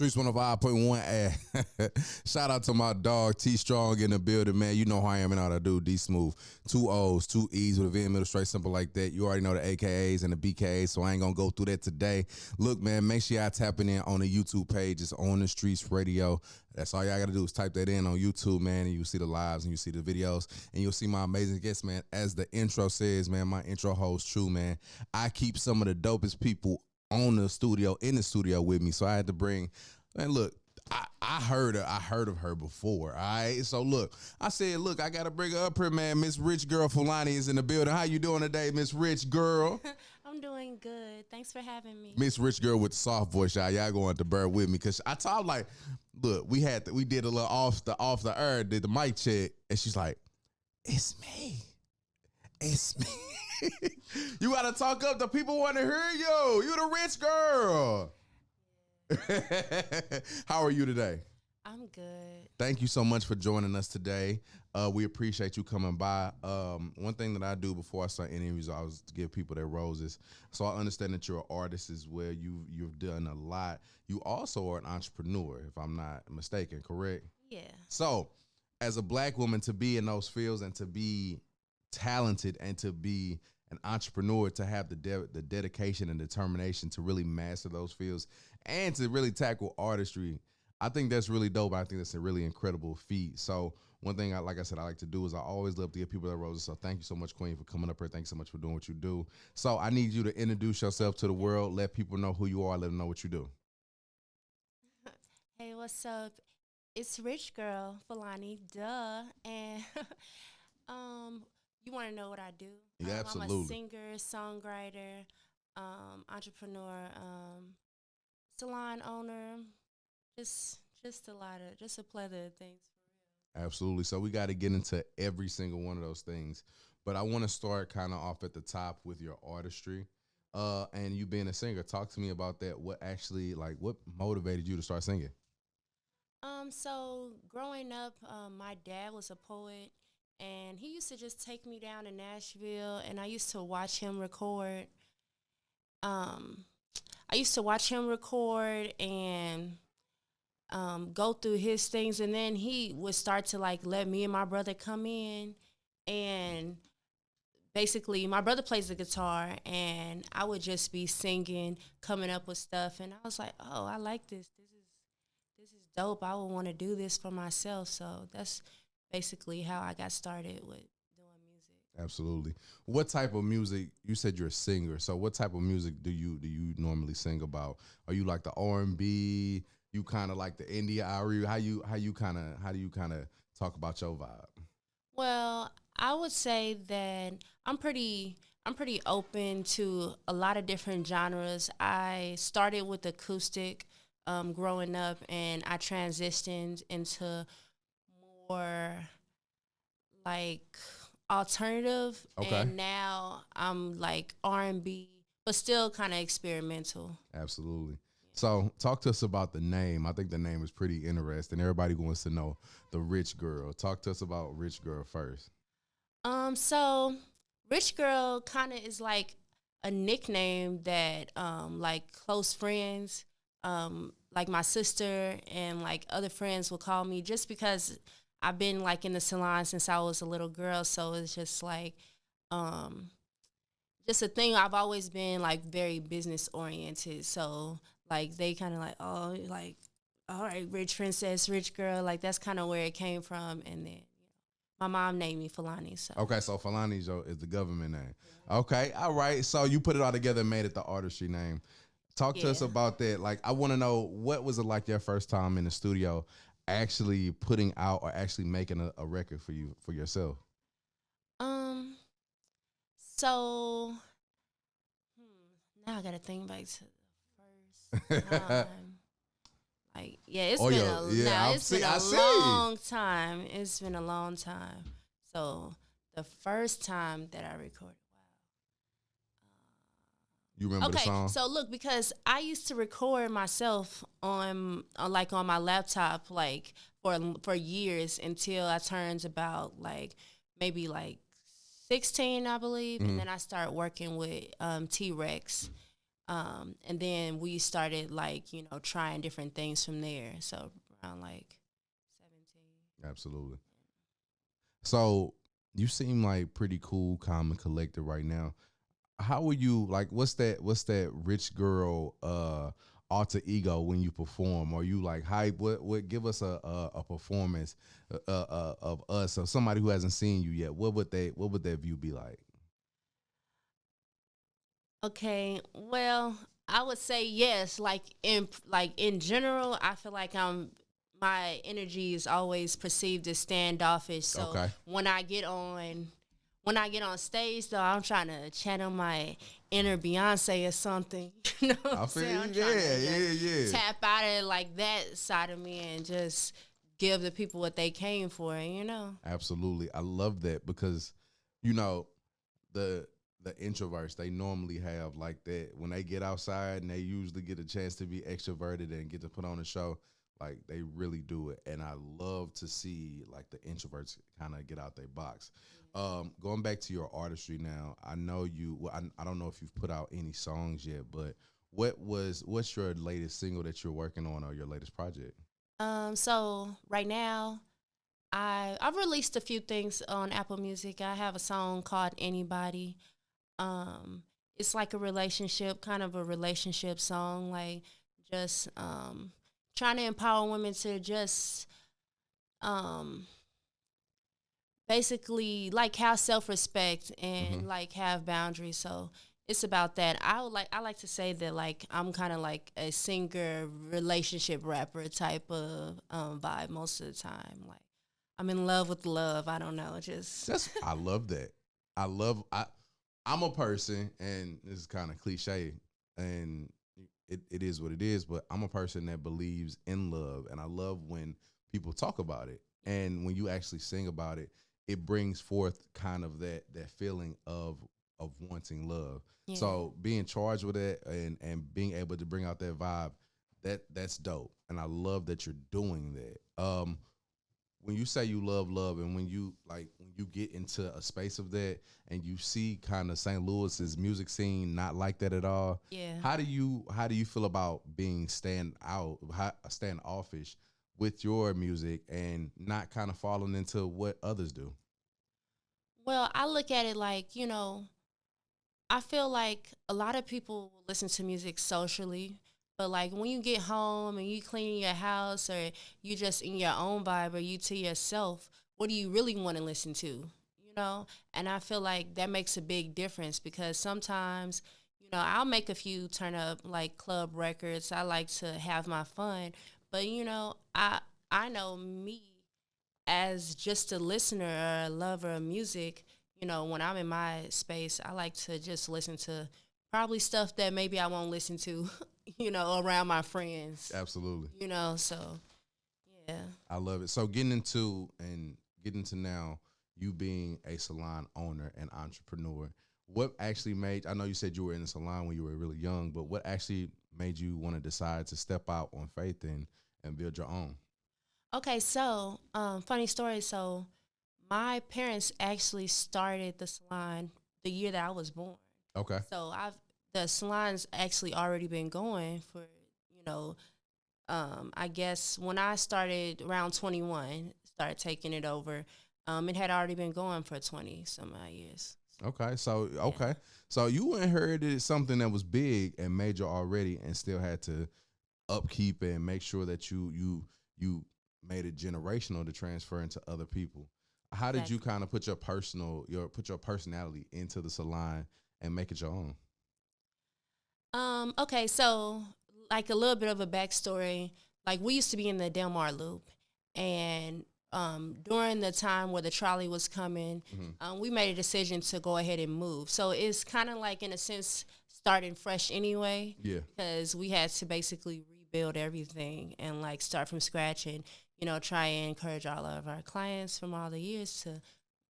Streets 105.1. Shout out to my dog T Strong in the building, man. You know who I am and all I do. Dsmoovee. 2 O's, 2 E's with a V in the middle, straight simple like that. You already know the AKAs and the BKAs, so I ain't gonna go through that today. Look, man, make sure y'all tapping in on the YouTube page. It's On the Streets Radio. That's all y'all gotta do is type that in on YouTube, man, and you'll see the lives and you see the videos, and you'll see my amazing guests, man. As the intro says, man, my intro holds true, man. I keep some of the dopest people in the studio with me. So I had to bring, man, look, I heard of her before. All right. So look, I said, look, I gotta bring her up here, man. Miss Richgirl Fulani is in the building. How you doing today, Miss Rich Girl? I'm doing good. Thanks for having me. Miss Rich Girl with the soft voice, y'all going to bear with me. Cause I told like, look, we did a little off the air, did the mic check, and she's like, it's me. It's me. You gotta talk up. The people want to hear you. You the rich girl. How are you today? I'm good. Thank you so much for joining us today. We appreciate you coming by. One thing that I do before I start interviews, I always give people their roses. So I understand that you're an artist as well. You've done a lot. You also are an entrepreneur, if I'm not mistaken, correct? Yeah. So as a black woman, to be in those fields and to be talented and to be an entrepreneur, to have the dedication and determination to really master those fields and to really tackle artistry, I think that's really dope. I think that's a really incredible feat. So one thing, like I said, I like to do is I always love to give people their roses. So thank you so much, Queen, for coming up here. Thanks so much for doing what you do. So I need you to introduce yourself to the world. Let people know who you are. Let them know what you do. Hey, what's up? It's Richgirl Fulani, duh. And you want to know what I do? Yeah, absolutely. I'm a singer, songwriter, entrepreneur, salon owner. Just a plethora of things. Absolutely. So we got to get into every single one of those things. But I want to start kind of off at the top with your artistry. And you being a singer. Talk to me about that. What motivated you to start singing? So growing up, my dad was a poet, and he used to just take me down to Nashville, and I used to watch him record. And go through his things, and then he would start to like let me and my brother come in, and basically my brother plays the guitar and I would just be singing, coming up with stuff, and I was like, oh, I like this. This is dope. I would want to do this for myself. So that's basically how I got started with doing music. Absolutely. What type of music? You said you're a singer. So what type of music do you normally sing about? Are you like the R&B? You kind of like the indie? How do you kind of talk about your vibe? Well, I would say that I'm pretty open to a lot of different genres. I started with acoustic growing up, and I transitioned into more like alternative. Okay. And now I'm like R&B, but still kind of experimental. Absolutely. So talk to us about the name. I think the name is pretty interesting. Everybody wants to know the Rich Girl. Talk to us about Rich Girl first. So Rich Girl kind of is like a nickname that like close friends, like my sister and like other friends will call me, just because I've been like in the salon since I was a little girl. So it's just like just a thing. I've always been like very business oriented. So like they kind of like, oh, like, all right, rich princess, rich girl. Like that's kind of where it came from. And then my mom named me Fulani. So Okay, so Fulani is the government name. Yeah. Okay, all right. So you put it all together and made it the artistry name. Talk to us about that. Like, I want to know, what was it like your first time in the studio actually putting out or actually making a record for yourself? So now I gotta think back to the first time. Like, yeah, it's been a long time. It's been a long time. So the first time that I recorded, you remember the song? So look, because I used to record myself on my laptop like for years until I turned about like maybe like 16, I believe, and then I started working with T-Rex, And then we started like, you know, trying different things from there. So around like 17. Absolutely. So you seem like pretty cool, calm, and collected right now. How are you like? What's that rich girl alter ego when you perform? Are you like hype? What give us a performance of us or somebody who hasn't seen you yet? What would that view be like? Okay, well, I would say yes. Like in general, I feel like my energy is always perceived as standoffish. So Okay. when I get on stage though, I'm trying to channel my inner Beyonce or something. You know what I I'm feel saying? you. I'm trying Yeah, to yeah, just yeah. tap out of like that side of me and just give the people what they came for, you know? Absolutely. I love that because, you know, the the introverts they normally have like that when they get outside and they usually get a chance to be extroverted and get to put on a show. Like they really do it, and I love to see like the introverts kind of get out their box. Going back to your artistry now, I know you. Well, I don't know if you've put out any songs yet, but what's your latest single that you're working on or your latest project? So right now I've released a few things on Apple Music. I have a song called Anybody. Um, it's like a relationship, kind of a relationship song, like just trying to empower women to just um, basically like have self respect Mm-hmm. and like have boundaries. So it's about that. I like to say that like I'm kind of like a singer, relationship rapper type of vibe most of the time. Like I'm in love with love. I don't know, just I love that. I'm a person, and this is kind of cliche, and it is what it is. But I'm a person that believes in love, and I love when people talk about it, and when you actually sing about it, it brings forth kind of that feeling of wanting love. yeah. So being charged with it and being able to bring out that vibe, that's dope, and I love that you're doing that. When you say you love love and when you get into a space of that and you see kind of St. Louis's music scene not like that at all, Yeah. how do you feel about being standoffish with your music and not kind of falling into what others do? Well, I look at it like, you know, I feel like a lot of people will listen to music socially, but like when you get home and you clean your house or you just in your own vibe or you to yourself, what do you really want to listen to? You know? And I feel like that makes a big difference because sometimes, you know, I'll make a few turn up like club records. I like to have my fun, but you know, I know me as just a listener or a lover of music, you know, when I'm in my space, I like to just listen to probably stuff that maybe I won't listen to, you know, around my friends, Absolutely. you know, so yeah. I love it. So getting to now you being a salon owner and entrepreneur, what actually made I know you said you were in the salon when you were really young, but what actually made you want to decide to step out on faith and build your own? Okay, so funny story. So my parents actually started the salon the year that I was born. Okay. So the salon's actually already been going for, you know, I guess when I started around 21, started taking it over, it had already been going for 20 some odd years. Okay. So Yeah. okay. So you inherited something that was big and major already and still had to upkeep and make sure that you made it generational to transfer into other people. How did you Exactly. kind of put your personality into the salon and make it your own? Okay, so like a little bit of a backstory. Like we used to be in the Delmar Loop, and during the time where the trolley was coming, Hmm. we made a decision to go ahead and move. So it's kind of like in a sense starting fresh anyway, Yeah. because we had to basically rebuild everything and like start from scratch and you know try and encourage all of our clients from all the years to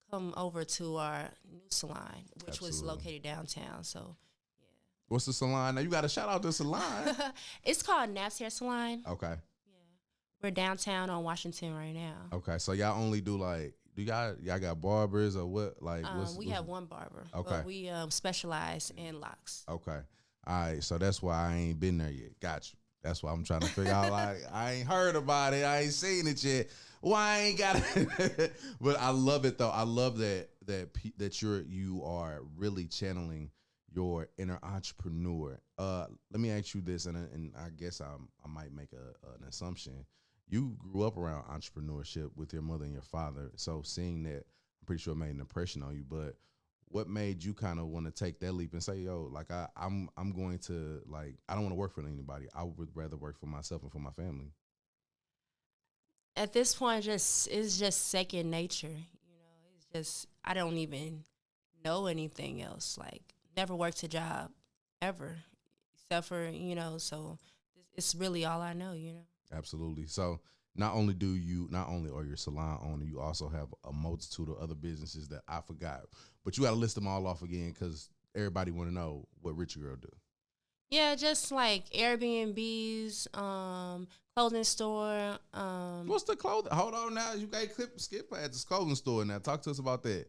come over to our new salon, which was Absolutely. located downtown. So. What's the salon? Now you got to shout out the salon. It's called Naps Hair Salon. Okay. Yeah. We're downtown on Washington right now. Okay. So y'all only do like do y'all got barbers or what? Like We what's have one barber, okay. but we specialize in locks. Okay. All right, so that's why I ain't been there yet. Got you. That's why I'm trying to figure out. Like, I ain't heard about it. I ain't seen it yet. Why I ain't got it? But I love it though. I love that you are really channeling your inner entrepreneur. Let me ask you this, and I guess I might make an assumption. You grew up around entrepreneurship with your mother and your father, so seeing that, I'm pretty sure it made an impression on you. But what made you kind of want to take that leap and say, yo, like I'm going to, like, I don't want to work for anybody. I would rather work for myself and for my family. At this point, just it's just second nature. It's just I don't even know anything else. Like never worked a job ever, except for So it's really all I know. Absolutely. So not only are you a salon owner, you also have a multitude of other businesses that I forgot. But you got to list them all off again because everybody want to know what Richgirl do. Yeah, just like Airbnbs, clothing store. What's the clothing? Hold on now. You got skip at this clothing store now. Talk to us about that.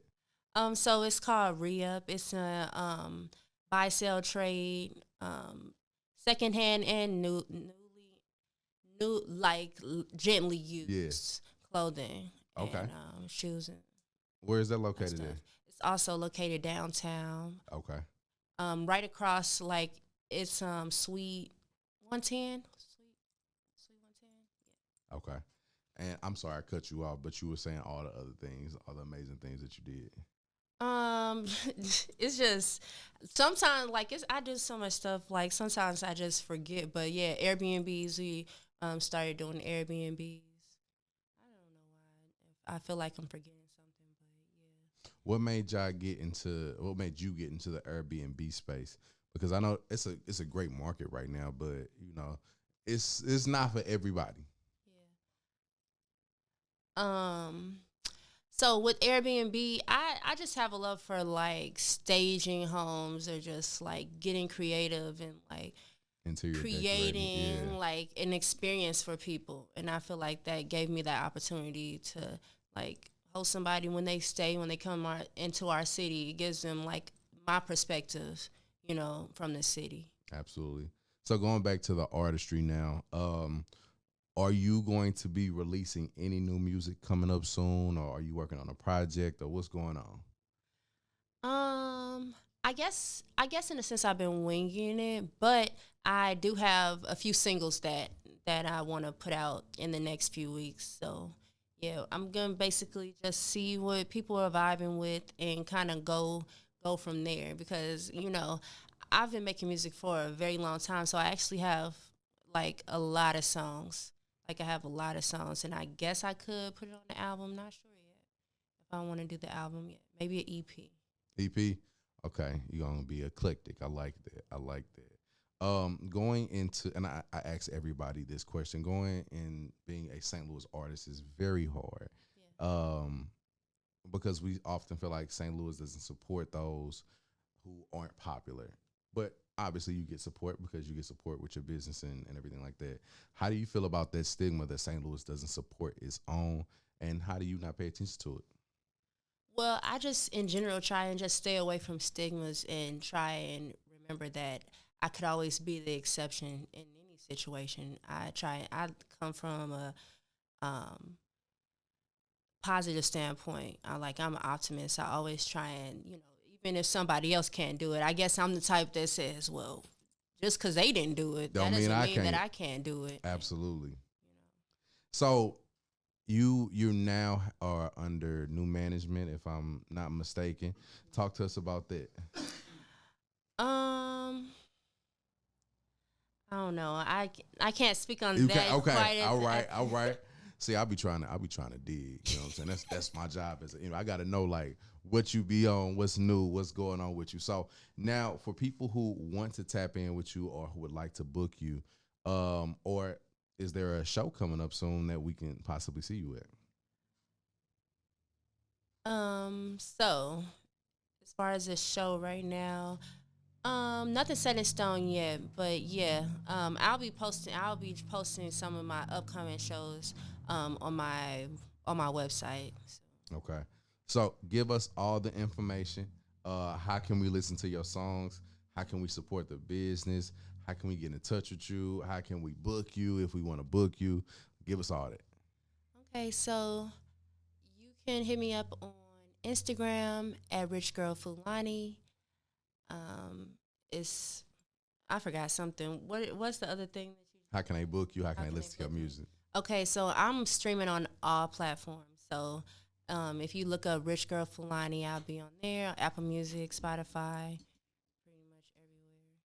So it's called Re-Up. It's a buy sell trade, secondhand and gently used clothing. Okay. And shoes and Where is that located stuff. at? It's also located downtown. Okay. Right across it's Suite 110. Suite 110. Yeah. Okay. And I'm sorry I cut you off, but you were saying all the other things, all the amazing things that you did. It's just sometimes I do so much stuff. Like sometimes I just forget. But yeah, Airbnbs. We started doing Airbnbs. I don't know why. I feel like I'm forgetting something, but yeah. What made you get into the Airbnb space? Because I know it's a great market right now, but it's not for everybody. Yeah. So with Airbnb, I just have a love for staging homes or just getting creative and Interior creating decorating, yeah. an experience for people. And I feel like that gave me that opportunity to host somebody when they come into our city. It gives them my perspective, from the city. Absolutely. So going back to the artistry now, are you going to be releasing any new music coming up soon, or are you working on a project, or what's going on? I guess in a sense I've been winging it, but I do have a few singles that I want to put out in the next few weeks. So yeah, I'm gonna basically just see what people are vibing with and kind of go from there because I've been making music for a very long time, so I actually have a lot of songs. I have a lot of songs, and I guess I could put it on the album. Not sure yet if I want to do the album yet. Maybe an EP. EP? Okay, you're gonna be eclectic. I like that. I like that. Going into, and I ask everybody this question, going and being a St. Louis artist is very hard. Yeah. Because we often feel like St. Louis doesn't support those who aren't popular. But obviously you get support because you get support with your business and everything like that. How do you feel about that stigma that St. Louis doesn't support its own, and how do you not pay attention to it? Well, I just in general try and just stay away from stigmas and try and remember that I could always be the exception in any situation. I come from a positive standpoint. I'm an optimist. I always try and, even if somebody else can't do it, I guess I'm the type that says, well, just because they didn't do it, that doesn't mean that I can't do it. Absolutely. So you now are under new management, if I'm not mistaken. Talk to us about that. I don't know. I can't speak on that. Okay. All right. See, I'll be trying to dig. You know what I'm saying? That's my job I got to know what you be on, what's new, what's going on with you. So now for people who want to tap in with you or who would like to book you, or is there a show coming up soon that we can possibly see you at? So as far as this show right now, nothing set in stone yet, but yeah, I'll be posting some of my upcoming shows on my website. Okay. So give us all the information. How can we listen to your songs? How can we support the business? How can we get in touch with you? How can we book you if we want to book you? Give us all that. Okay, so you can hit me up on Instagram at Richgirl Fulani. It's I forgot something. What's the other thing that you? How can they book you? How can How they can listen they to your book me? music? Okay, so I'm streaming on all platforms. So if you look up Rich Girl Fulani, I'll be on there. Apple Music, Spotify, pretty much everywhere.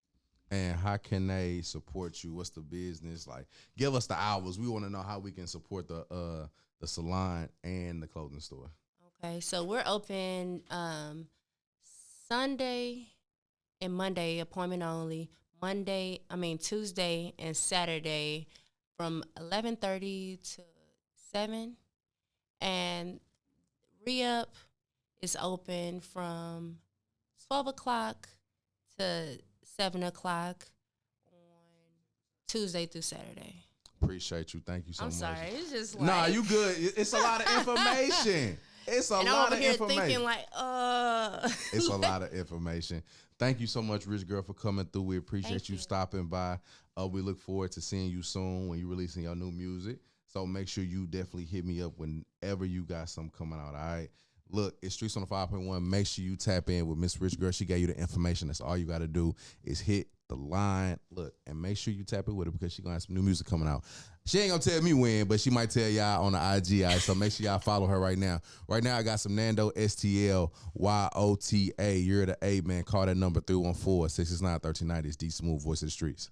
And how can they support you? What's the business like? Give us the hours. We want to know how we can support the salon and the clothing store. Okay, so we're open Sunday and Monday, appointment only. Tuesday and Saturday from 11:30 to 7. And re-up is open from 12 o'clock to 7 o'clock on Tuesday through Saturday. Appreciate you. Thank you so I'm much. sorry, it's just like Nah, you good. It's a lot of information. It's a and I'm lot over of here information. thinking like, It's a lot of information. Thank you so much, Rich Girl, for coming through. We appreciate Thank you you. stopping by. We look forward to seeing you soon when you're releasing your new music. So make sure you definitely hit me up whenever you got something coming out, all right? Look, it's Streets on the 5.1. Make sure you tap in with Miss Rich Girl. She gave you the information. That's all you got to do is hit the line. Look, and make sure you tap in with her because she going to have some new music coming out. She ain't going to tell me when, but she might tell y'all on the IG. All right? So make sure y'all follow her right now. Right now, I got some Nando STLYOTA. You're the A, man. Call that number 314-669-1390. It's Dsmoovee, Voice of the Streets.